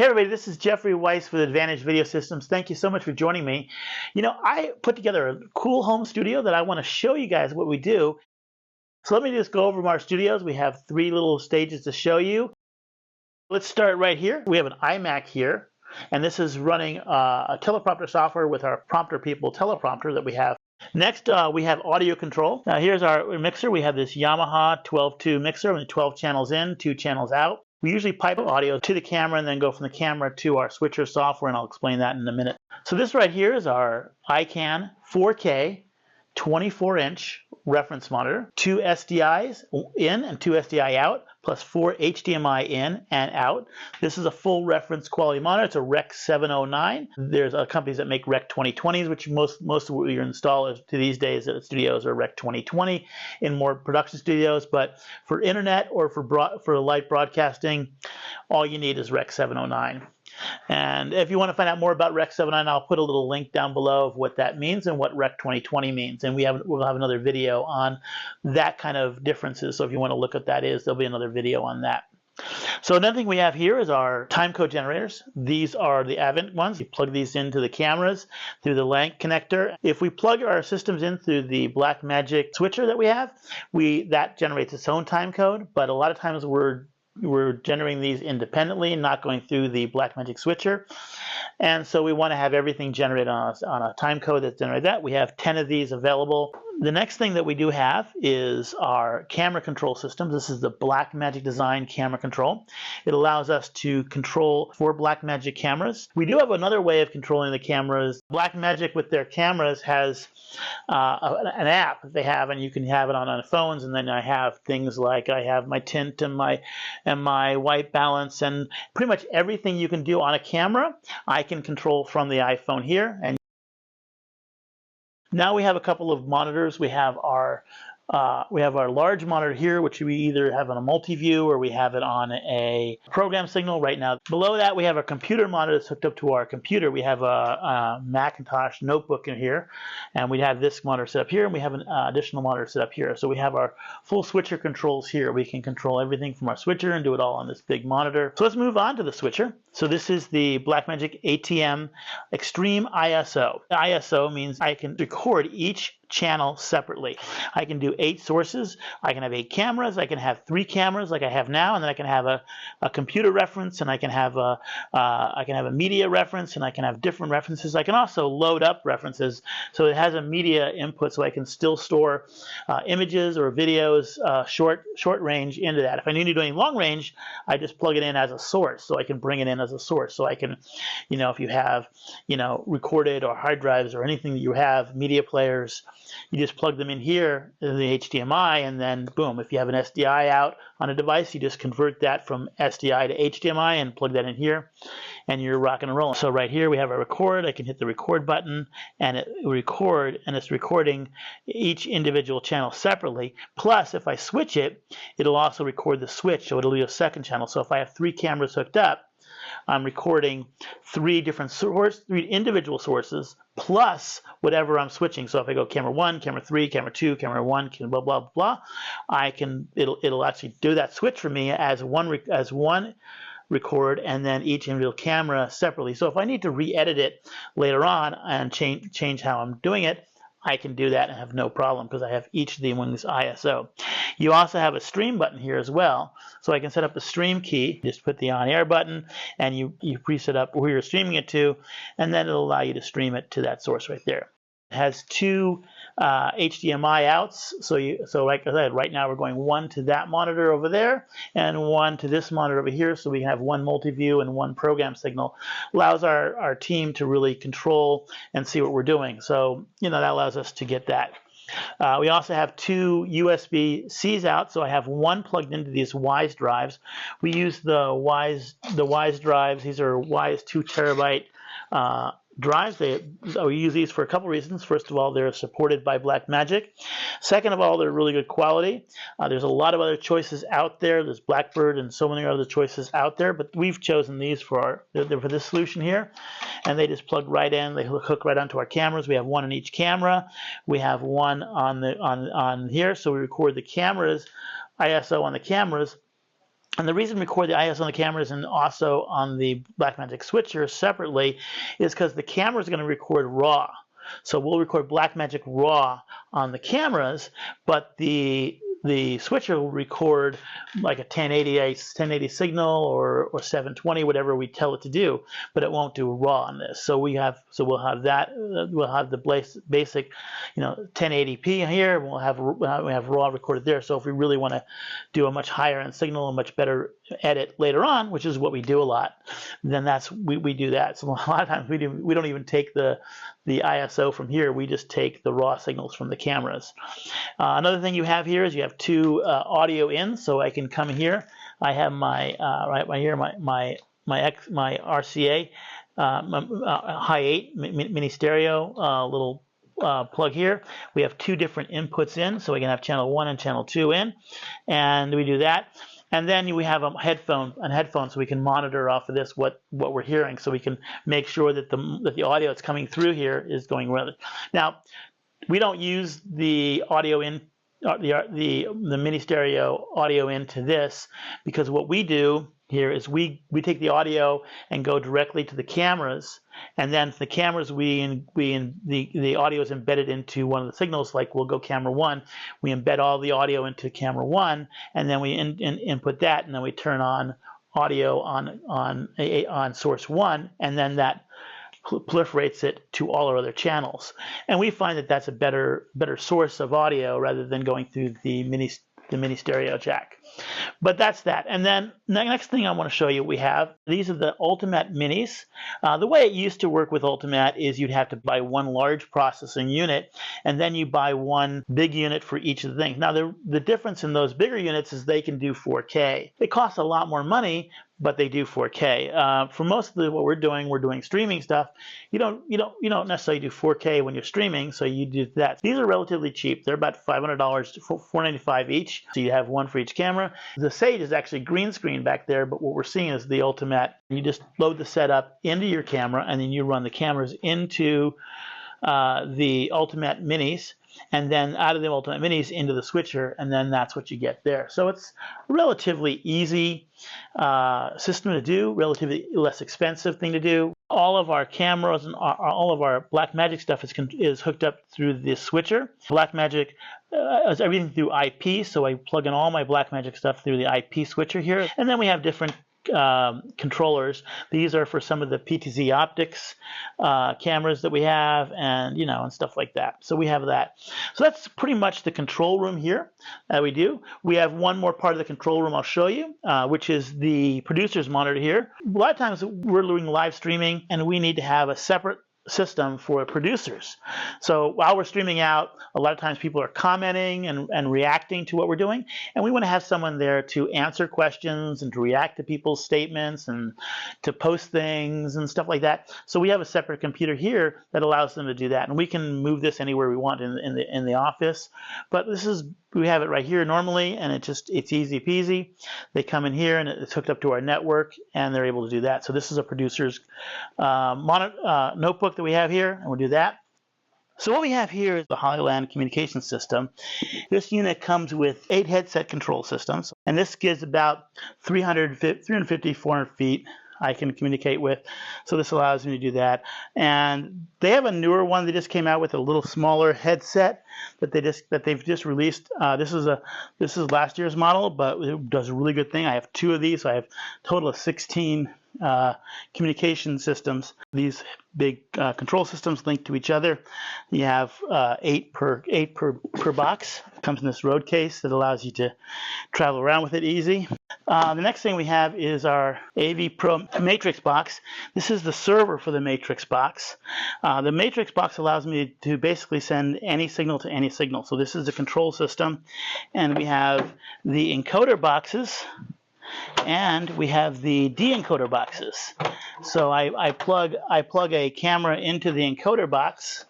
Hey everybody, this is Jeffrey Weiss with Advantage Video Systems. Thank you so much for joining me. I put together a cool home studio that I want to show you guys what we do. So let me just go over our studios. We have 3 little stages to show you. Let's start right here. We have an iMac here, and this is running a teleprompter software with our Prompter People teleprompter that we have. Next, we have audio control. Now here's our mixer. We have this Yamaha 12.2 mixer with 12 channels in, 2 channels out. We usually pipe audio to the camera and then go from the camera to our switcher software, and I'll explain that in a minute. So this right here is our iCan 4K 24-inch reference monitor, 2 SDIs in and 2 SDI out, plus 4 HDMI in and out. This is a full reference quality monitor. It's a Rec 709. There's companies that make Rec 2020s, which most of what you install to these days at studios are Rec 2020 in more production studios. But for internet or for light broadcasting, all you need is Rec 709. And if you want to find out more about Rec 709, I'll put a little link down below of what that means and what Rec 2020 means. And we'll have another video on that kind of differences. So if you want to look at that there'll be another video on that. So another thing we have here is our timecode generators. These are the Avant ones. You plug these into the cameras through the LANC connector. If we plug our systems in through the Blackmagic switcher that we have, that generates its own timecode. But a lot of times we're generating these independently, not going through the Blackmagic switcher. And so we want to have everything generated on a time code that's generated that. We have 10 of these available. The next thing that we do have is our camera control system. This is the Blackmagic Design camera control. It allows us to control 4 Blackmagic cameras. We do have another way of controlling the cameras. Blackmagic with their cameras has an app that they have, and you can have it on phones. And then I have things like I have my tint and my white balance, and pretty much everything you can do on a camera I can control from the iPhone here. And now we have a couple of monitors. We have our large monitor here, which we either have on a multi-view or we have it on a program signal right now. Below that, we have a computer monitor that's hooked up to our computer. We have a Macintosh notebook in here, and we have this monitor set up here, and we have an additional monitor set up here. So we have our full switcher controls here. We can control everything from our switcher and do it all on this big monitor. So let's move on to the switcher. So this is the Blackmagic ATM Extreme ISO. ISO means I can record each channel separately. I can do 8 sources. I can have 8 cameras. I can have 3 cameras like I have now, and then I can have a computer reference, and I can have a media reference, and I can have different references. I can also load up references, so it has a media input, so I can still store images or videos short range into that. If I need to do any long range, I just plug it in as a source, so I can bring it in as a source. So I can, if you have, recorded or hard drives or anything that you have, media players, you just plug them in here in the HDMI, and then boom, if you have an SDI out on a device, you just convert that from SDI to HDMI and plug that in here, and you're rocking and rolling. So right here we have a record. I can hit the record button, and it will record, and it's recording each individual channel separately. Plus, if I switch it, it'll also record the switch, so it'll be a second channel. So if I have 3 cameras hooked up, I'm recording 3 individual sources plus whatever I'm switching. So if I go camera 1, camera 3, camera 2, camera 1, blah blah blah, it'll actually do that switch for me as one record, and then each individual camera separately. So if I need to re-edit it later on and change how I'm doing it, I can do that and have no problem because I have each of them in this ISO. You also have a stream button here as well. So I can set up a stream key. Just put the on-air button, and you preset up where you're streaming it to, and then it'll allow you to stream it to that source right there. It has 2 HDMI outs. So like I said, right now we're going 1 to that monitor over there and 1 to this monitor over here. So we can have 1 multi-view and 1 program signal. Allows our team to really control and see what we're doing. So that allows us to get that. We also have 2 USB-Cs out, so I have 1 plugged into these Wyze drives. We use the Wyze drives. These are Wyze 2 terabyte drives. We use these for a couple reasons. First of all, they're supported by Blackmagic. Second of all, they're really good quality. There's a lot of other choices out there. There's Blackbird and so many other choices out there, but we've chosen these for this solution here, and they just plug right in. They hook right onto our cameras. We have 1 in each camera. We have 1 on here, so we record the cameras, ISO on the cameras, And the reason we record the ISO on the cameras and also on the Blackmagic switcher separately is because the camera is going to record RAW. So we'll record Blackmagic RAW on the cameras, but the switcher will record like a 1080 signal or 720, whatever we tell it to do, but it won't do RAW on this. So we'll have that. We'll have the basic, 1080p here. We'll have RAW recorded there. So if we really want to do a much higher end signal, a much better edit later on, which is what we do a lot, then we do that. So a lot of times we don't even take the ISO from here. We just take the RAW signals from the cameras. Another thing you have here is you have two audio ins, so I can come here. I have my right here my RCA high 8 mini stereo little plug here. We have two different inputs in, so we can have channel 1 and channel 2 in, and we do that. And then we have a headphone, so we can monitor off of this what we're hearing, so we can make sure that the audio that's coming through here is going well. Now, we don't use the audio in the mini stereo audio into this, because what we do here is we take the audio and go directly to the cameras, and then the cameras the audio is embedded into one of the signals. Like we'll go camera 1, we embed all the audio into camera 1, and then we input that, and then we turn on audio on source 1, and then that proliferates it to all our other channels. And we find that that's a better source of audio rather than going through the mini stereo jack. But that's that. And then the next thing I want to show you, these are the Ultimat Minis. The way it used to work with Ultimat is you'd have to buy one large processing unit, and then you buy one big unit for each of the things. Now the difference in those bigger units is they can do 4K. They cost a lot more money, but they do 4K. For most of what we're doing streaming stuff. You don't necessarily do 4K when you're streaming, so you do that. These are relatively cheap. They're about $500, $495 each. So you have one for each camera. The Sage is actually green screen back there, but what we're seeing is the Ultimat. You just load the setup into your camera, and then you run the cameras into the Ultimat Minis, and then out of the Ultimat Minis into the switcher, and then that's what you get there. So it's a relatively easy system to do, relatively less expensive thing to do. All of our cameras and all of our Blackmagic stuff is hooked up through this switcher. Blackmagic is everything through IP, so I plug in all my Blackmagic stuff through the IP switcher here. And then we have different controllers. These are for some of the PTZ Optics cameras that we have, and and stuff like that. So we have that. So that's pretty much the control room here that we do. We have one more part of the control room I'll show you, which is the producer's monitor here. A lot of times we're doing live streaming, and we need to have a separate system for producers. So while we're streaming out, a lot of times people are commenting and reacting to what we're doing, and we want to have someone there to answer questions and to react to people's statements and to post things and stuff like that. So we have a separate computer here that allows them to do that, and we can move this anywhere we want in the office. But we have it right here normally, and it's easy peasy. They come in here, and it's hooked up to our network, and they're able to do that. So this is a producer's notebook that we have here, and we'll do that. So what we have here is the HoloLand communication system. This unit comes with 8 headset control systems, and this gives about 350, 400 feet I can communicate with. So this allows me to do that. And they have a newer one. They just came out with a little smaller headset that they've just released. This is last year's model, but it does a really good thing. I have 2 of these. So I have a total of 16 communication systems. These big control systems link to each other. You have 8 per box. It comes in this road case that allows you to travel around with it easy. The next thing we have is our AV Pro Matrix box. This is the server for the Matrix box. The Matrix box allows me to basically send any signal to any signal. So this is the control system, and we have the encoder boxes, and we have the de-encoder boxes. So I plug a camera into the encoder box,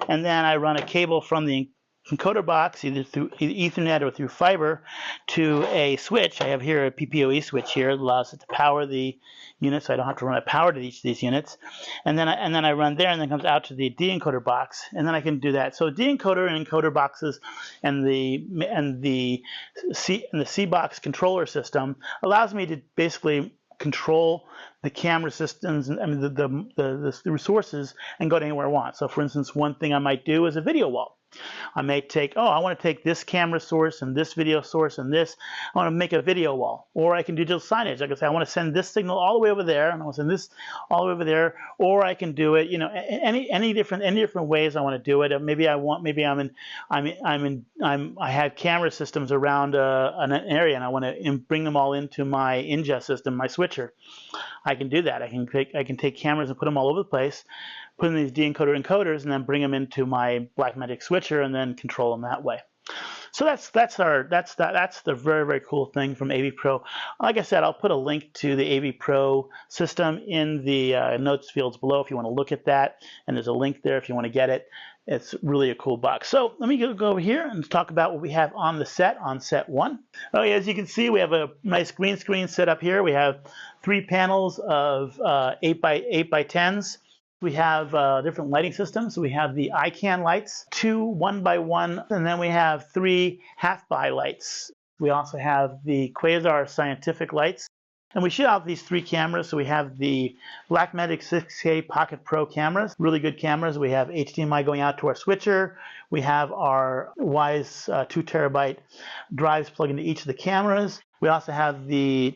and then I run a cable from the encoder box, either through Ethernet or through fiber, to a switch. I have here a PPOE switch here that allows it to power the unit, so I don't have to run a power to each of these units. And then I run there, and then it comes out to the decoder box, and then I can do that. So decoder and encoder boxes and the C-box controller system allows me to basically control the camera systems and the resources and go to anywhere I want. So for instance, one thing I might do is a video wall. I may take, I want to take this camera source and this video source and this. I want to make a video wall. Or I can do digital signage. I can say I want to send this signal all the way over there, and I want to send this all the way over there. Or I can do it, any different ways I want to do it. Maybe I have camera systems around an area, and I want to bring them all into my ingest system, my switcher. I can do that. I can take cameras and put them all over the place, put in these decoder encoders, and then bring them into my Blackmagic switcher and then control them that way. So that's the very, very cool thing from AV Pro. Like I said, I'll put a link to the AV Pro system in the notes fields below if you want to look at that, and there's a link there if you want to get it. It's really a cool box. So let me go over here and talk about what we have on the set, on set 1. Okay, as you can see, we have a nice green screen set up here. We have 3 panels of 8x10s. We have different lighting systems. So we have the ICANN lights, 2 1x1, and then we have 3 half-by lights. We also have the Quasar scientific lights. And we shoot out these 3 cameras. So we have the Blackmagic 6K Pocket Pro cameras, really good cameras. We have HDMI going out to our switcher. We have our Wyze 2 terabyte drives plugged into each of the cameras. We also have the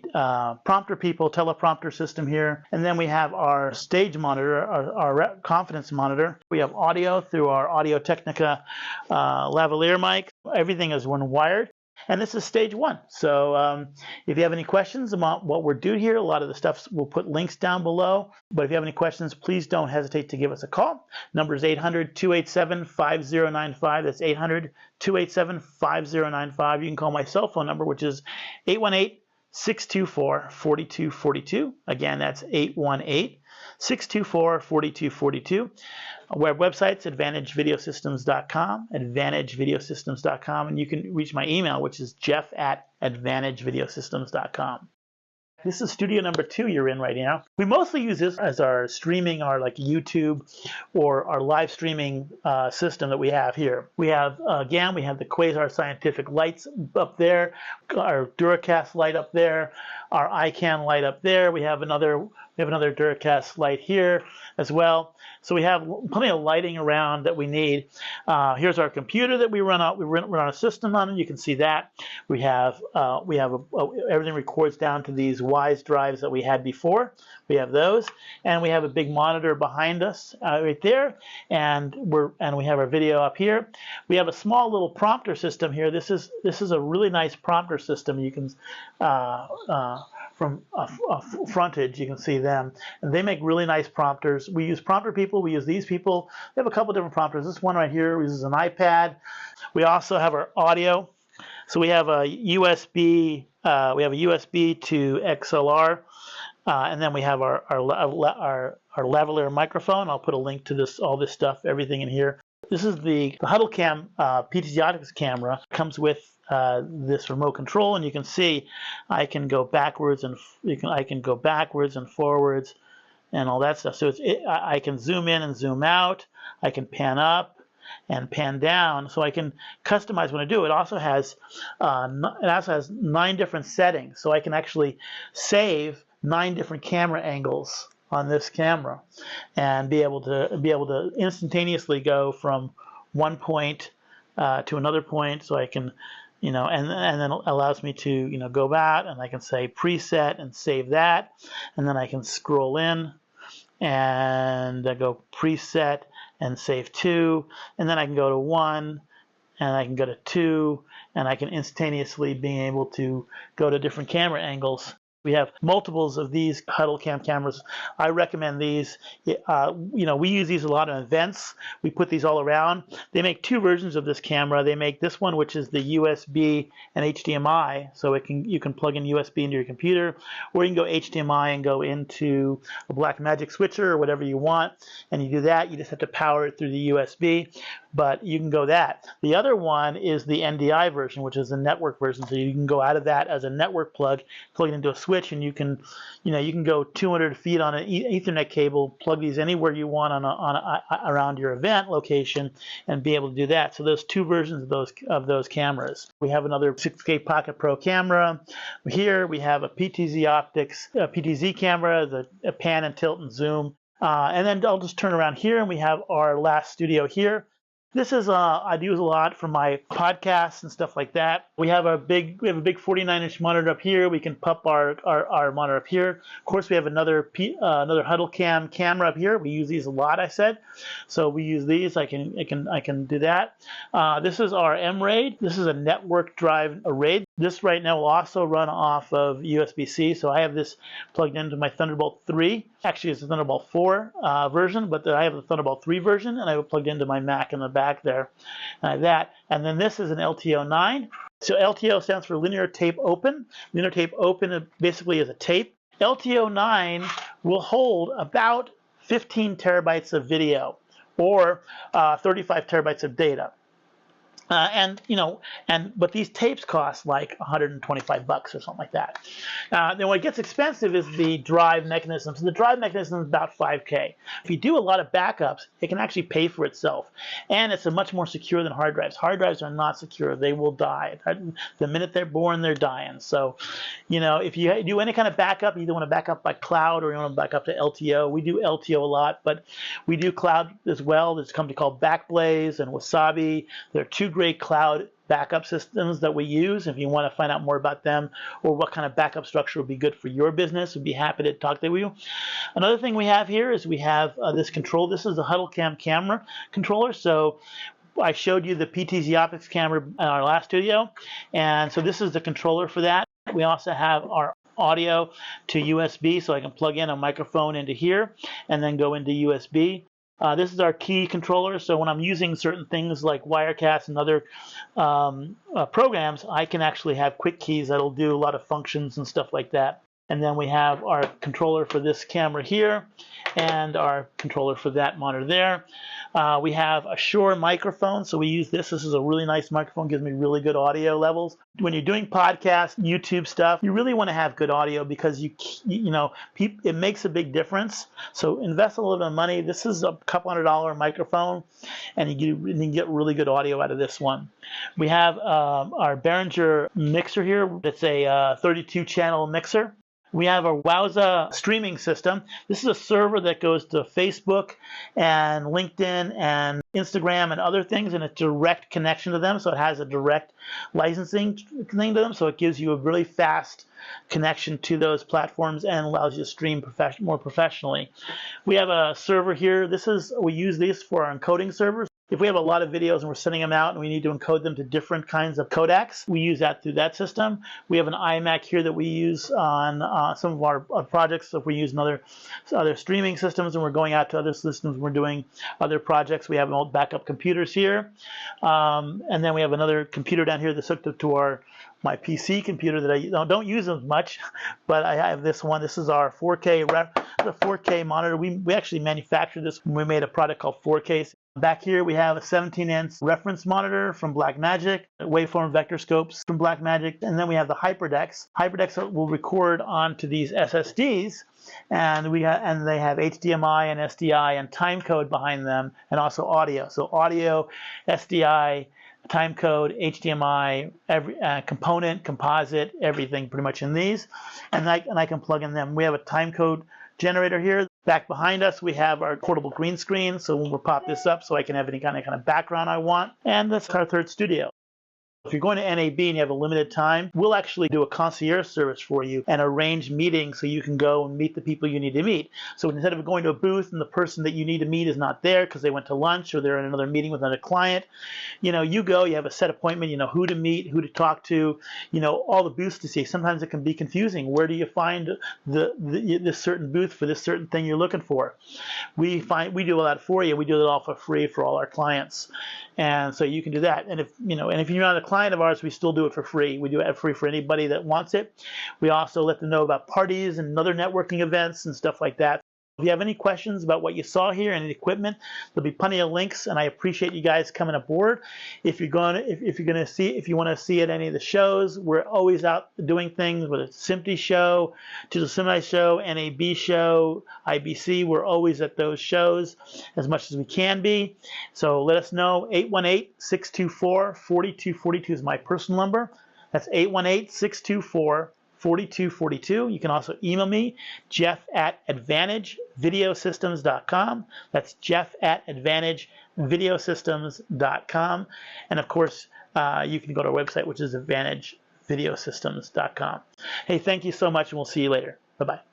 prompter people, teleprompter system here. And then we have our stage monitor, our confidence monitor. We have audio through our Audio Technica lavalier mic. Everything is one wired. And this is stage 1. So if you have any questions about what we're doing here, a lot of the stuff, we'll put links down below. But if you have any questions, please don't hesitate to give us a call. Number is 800-287-5095. That's 800-287-5095. You can call my cell phone number, which is 818-624-4242. Again, that's 818-624-4242. Our website's advantagevideosystems.com, advantagevideosystems.com, and you can reach my email, which is jeff@advantagevideosystems.com. This is studio number 2 you're in right now. We mostly use this as our streaming, our like YouTube or our live streaming system that we have here. We have, again, we have the Quasar scientific lights up there, our Duracast light up there, our ICANN light up there. We have another Duracast light here as well. So we have plenty of lighting around that we need. Here's our computer that we run a system on, and you can see that. We have everything records down to these Wyze drives that we had before. We have those, and we have a big monitor behind us right there, and we have our video up here. We have a small little prompter system here. This is a really nice prompter system. You can from Frontage, you can see them, and they make really nice prompters. We use prompter people. We use these people. We have a couple different prompters. This one right here uses an iPad. We also have our audio. So we have a USB. We have a USB to XLR, and then we have our lavalier microphone. I'll put a link to all this stuff, everything in here. This is the HuddleCam PTZ camera. It comes with this remote control, and you can see I can go backwards and forwards and all that stuff. So I can zoom in and zoom out. I can pan up and pan down, so I can customize when I do. It also has 9 different settings, so I can actually save 9 different camera angles on this camera and be able to instantaneously go from one point to another point. So I can, and then it allows me to go back, and I can say preset and save that, and then I can scroll in and I go preset and save 2, and then I can go to 1, and I can go to 2, and I can instantaneously be able to go to different camera angles. We have multiples of these HuddleCam cameras. I recommend these. We use these a lot in events. We put these all around. They make 2 versions of this camera. They make this one, which is the USB and HDMI, so you can plug in USB into your computer, or you can go HDMI and go into a Blackmagic switcher or whatever you want. And you do that. You just have to power it through the USB. but you can go that. The other one is the NDI version, which is the network version. So you can go out of that as a network plug it into a switch, and you can go 200 feet on an Ethernet cable, plug these anywhere you want around your event location, and be able to do that. So there's two versions of those cameras. We have another 6K Pocket Pro camera. Here we have a PTZ Optics PTZ camera, a pan and tilt and zoom. And then I'll just turn around here, and we have our last studio here. This is I'd use a lot for my podcasts and stuff like that. We have a big 49-inch monitor up here. We can pop our monitor up here. Of course, we have another HuddleCam camera up here. We use these a lot, I said, so we use these. I can do that. This is our M-RAID. This is a network drive RAID. This right now will also run off of USB-C. So I have this plugged into my Thunderbolt 3. Actually, it's a Thunderbolt 4 version, but I have the Thunderbolt 3 version, and I have it plugged into my Mac in the back there. And then this is an LTO9. So LTO stands for Linear Tape Open. Linear Tape Open basically is a tape. LTO9 will hold about 15 terabytes of video or 35 terabytes of data. But these tapes cost like $125 or something like that. Then what gets expensive is the drive mechanism. So the drive mechanism is about $5K. If you do a lot of backups, it can actually pay for itself, and it's much more secure than hard drives. Hard drives are not secure; they will die the minute they're born. They're dying. So, if you do any kind of backup, you either want to back up by cloud or you want to back up to LTO. We do LTO a lot, but we do cloud as well. There's a company called Backblaze and Wasabi. They're two great cloud backup systems that we use. If you want to find out more about them or what kind of backup structure would be good for your business, we'd be happy to talk to you. Another thing we have here is we have this control. This is the HuddleCam camera controller. So I showed you the PTZ Optics camera in our last studio, and so this is the controller for that. We also have our audio to USB, so I can plug in a microphone into here and then go into USB. This is our key controller, so when I'm using certain things like Wirecast and other programs, I can actually have quick keys that'll do a lot of functions and stuff like that. And then we have our controller for this camera here and our controller for that monitor there. We have a Shure microphone, so we use this. This is a really nice microphone, gives me really good audio levels. When you're doing podcasts, YouTube stuff, you really want to have good audio because it makes a big difference. So invest a little bit of money. This is a couple $100 microphone, and you can get really good audio out of this one. We have our Behringer mixer here. It's a 32-channel mixer. We have a Wowza streaming system. This is a server that goes to Facebook and LinkedIn and Instagram and other things, and a direct connection to them. So it has a direct licensing thing to them. So it gives you a really fast connection to those platforms and allows you to stream more professionally. We have a server here. We use these for our encoding servers. If we have a lot of videos and we're sending them out and we need to encode them to different kinds of codecs, we use that through that system. We have an iMac here that we use on some of our projects. If we use other streaming systems and we're going out to other systems, we're doing other projects. We have old backup computers here. And then we have another computer down here that's hooked up to my PC computer that I don't use as much, but I have this one. This is our 4K monitor. We actually manufactured this when we made a product called 4K. Back here we have a 17-inch reference monitor from Blackmagic, waveform vector scopes from Blackmagic, and then we have the HyperDecks. HyperDecks will record onto these SSDs, and they have HDMI and SDI and timecode behind them, and also audio. So audio, SDI, timecode, HDMI, every component, composite, everything pretty much in these, and I can plug in them. We have a timecode generator here. Back behind us, we have our portable green screen, so when we pop this up, so I can have any kind of background I want. And that's our third studio. If you're going to NAB and you have a limited time, we'll actually do a concierge service for you and arrange meetings so you can go and meet the people you need to meet. So instead of going to a booth and the person that you need to meet is not there because they went to lunch or they're in another meeting with another client, you go, you have a set appointment, who to meet, who to talk to, all the booths to see. Sometimes it can be confusing. Where do you find this certain booth for this certain thing you're looking for? We do all that for you. We do it all for free for all our clients. And so you can do that. And if you're not a client of ours, we still do it for free. We do it free for anybody that wants it. We also let them know about parties and other networking events and stuff like that. If you have any questions about what you saw here and the equipment, there'll be plenty of links, and I appreciate you guys coming aboard. If you want to see at any of the shows, we're always out doing things, whether it's SMPTE show, Digital Semi show, NAB show, IBC. We're always at those shows as much as we can be. So let us know. 818-624-4242 is my personal number. That's 818-624-4242. You can also email me, jeff@advantagevideosystems.com. That's jeff@advantagevideosystems.com. And of course, you can go to our website, which is advantagevideosystems.com. Hey, thank you so much, and we'll see you later. Bye-bye.